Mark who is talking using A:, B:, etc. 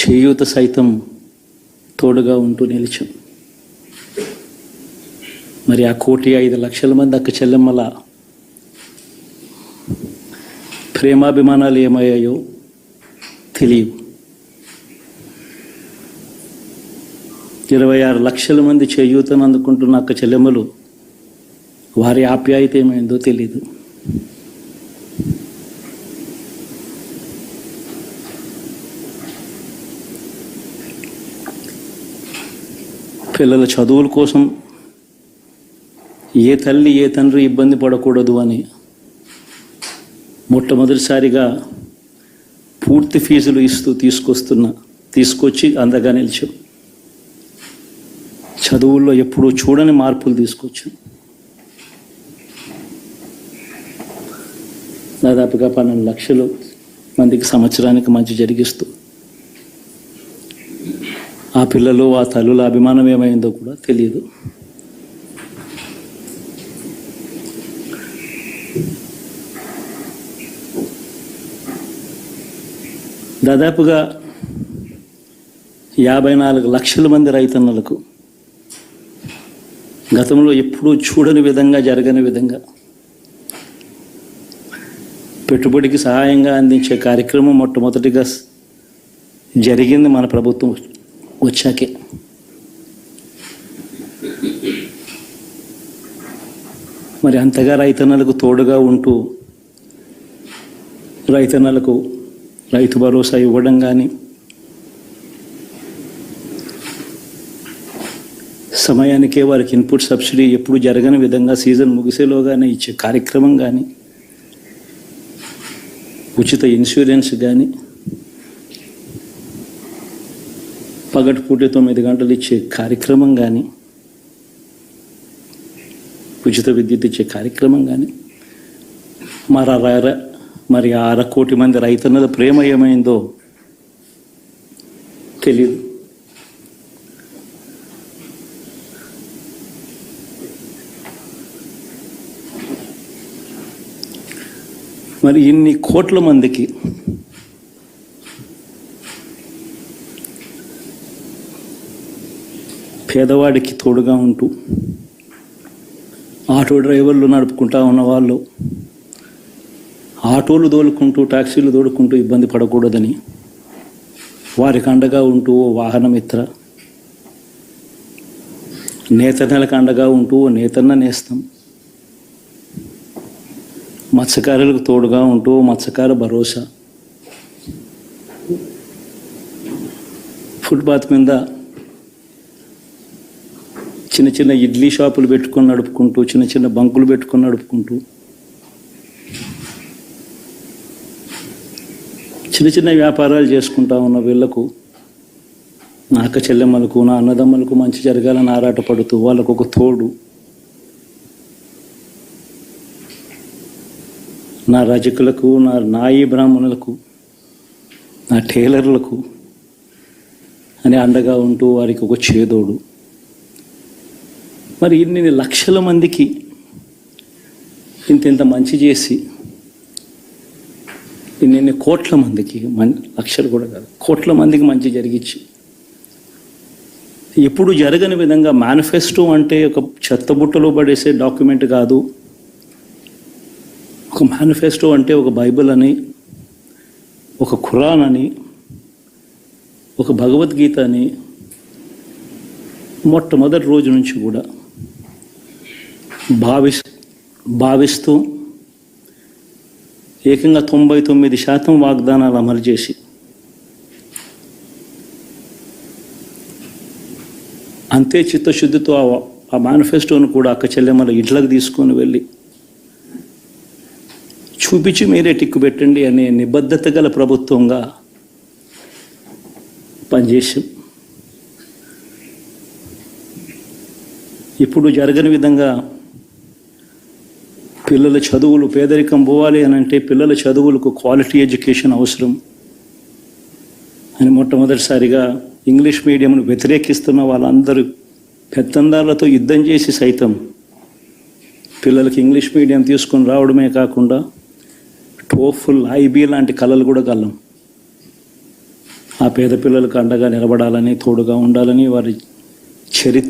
A: చేయూత సైతం తోడుగా ఉంటూ నిలిచాం. మరి ఆ 1,05,00,000 మంది అక్క చెల్లెమ్మల ప్రేమాభిమానాలు ఏమయ్యాయో తెలియవు. 26 లక్షల మంది చేయూతను అందుకుంటున్న అక్క చెల్లెమ్మలు వారి ఆప్యాయత ఏమైందో తెలీదు. పిల్లల చదువుల కోసం ఏ తల్లి ఏ తండ్రి ఇబ్బంది పడకూడదు అని మొట్టమొదటిసారిగా పూర్తి ఫీజులు ఇస్తూ తీసుకొచ్చి అందగా నిలిచాం. చదువుల్లో ఎప్పుడూ చూడని మార్పులు తీసుకొచ్చాం. దాదాపుగా 12 లక్షల మందికి సంవత్సరానికి మంచి జరిగిస్తూ ఆ పిల్లలు ఆ తల్లుల అభిమానం ఏమైందో కూడా తెలియదు. దాదాపుగా 54 లక్షల మంది రైతన్నలకు గతంలో ఎప్పుడూ చూడని విధంగా జరగని విధంగా పెట్టుబడికి సహాయంగా అందించే కార్యక్రమం మొట్టమొదటిగా జరిగింది మన ప్రభుత్వం వచ్చాకే. మరి అంతగా రైతన్నలకు తోడుగా ఉంటూ రైతన్నలకు రైతు భరోసా ఇవ్వడం కానీ, సమయానికే వారికి ఇన్పుట్ సబ్సిడీ ఎప్పుడు జరగని విధంగా సీజన్ ముగిసేలోగానే ఇచ్చే కార్యక్రమం కానీ, ఉచిత ఇన్సూరెన్స్ కానీ, పగటిపూట 9 గంటలు ఇచ్చే కార్యక్రమం కానీ, ఉచిత విద్యుత్ ఇచ్చే కార్యక్రమం కానీ, మరి 1/2 కోటి మంది రైతన్నల ప్రేమ ఏమైందో తెలియదు. మరి ఇన్ని కోట్ల మందికి పేదవాడికి తోడుగా ఉంటూ ఆటో డ్రైవర్లు నడుపుకుంటా ఉన్నవాళ్ళు ఆటోలు తోలుకుంటూ టాక్సీలు తోడుకుంటూ ఇబ్బంది పడకూడదని వారికి అండగా ఉంటూ వాహనమిత్ర, నేతన్నలకు అండగా ఉంటూ నేతన్న నేస్తం, మత్స్యకారులకు తోడుగా ఉంటూ మత్స్యకార భరోసా, ఫుట్పాత్ మీద చిన్న చిన్న ఇడ్లీ షాపులు పెట్టుకొని నడుపుకుంటూ, చిన్న చిన్న బంకులు పెట్టుకొని నడుపుకుంటూ, చిన్న చిన్న వ్యాపారాలు చేసుకుంటా ఉన్న వీళ్లకు, నా అక్క చెల్లెమ్మలకు, నా అన్నదమ్మలకు మంచి జరగాలని ఆరాటపడుతూ వాళ్ళకు ఒక తోడు, నా రజకులకు, నా నాయి బ్రాహ్మణులకు, నా టైలర్లకు అని అండగా ఉంటూ వారికి ఒక చేదోడు. మరి ఇన్ని లక్షల మందికి ఇంత మంచి చేసి, ఇన్ని కోట్ల మందికి, లక్షలు కూడా కాదు, కోట్ల మందికి మంచి జరిగించి, ఎప్పుడు జరగని విధంగా మేనిఫెస్టో అంటే ఒక చెత్తబుట్టలో పడేసే డాక్యుమెంట్ కాదు. ఒక మేనిఫెస్టో అంటే ఒక బైబిల్ అని, ఒక ఖురాన్ అని, ఒక భగవద్గీత అని మొట్టమొదటి రోజు నుంచి కూడా భావిస్తూ ఏకంగా 99% వాగ్దానాలు అమలు చేసి అంతే చిత్తశుద్ధితో ఆ మేనిఫెస్టోను కూడా అక్క చెల్లెమ్మల ఇంట్లోకి తీసుకొని వెళ్ళి చూపించి మీరే టిక్కు పెట్టండి అనే నిబద్ధత గల ప్రభుత్వంగా పనిచేసాం. ఇప్పుడు జరగని విధంగా పిల్లల చదువులు, పేదరికం పోవాలి అని అంటే పిల్లల చదువులకు క్వాలిటీ ఎడ్యుకేషన్ అవసరం అని మొట్టమొదటిసారిగా ఇంగ్లీష్ మీడియంను వ్యతిరేకిస్తున్న వాళ్ళందరూ పెత్తందారులతో యుద్ధం చేసి సైతం పిల్లలకి ఇంగ్లీష్ మీడియం తీసుకొని రావడమే కాకుండా టోఫుల్, ఐబీ లాంటి కళలు కూడా కలం. ఆ పేద పిల్లలకు అండగా నిలబడాలని, తోడుగా ఉండాలని వారి చరిత్ర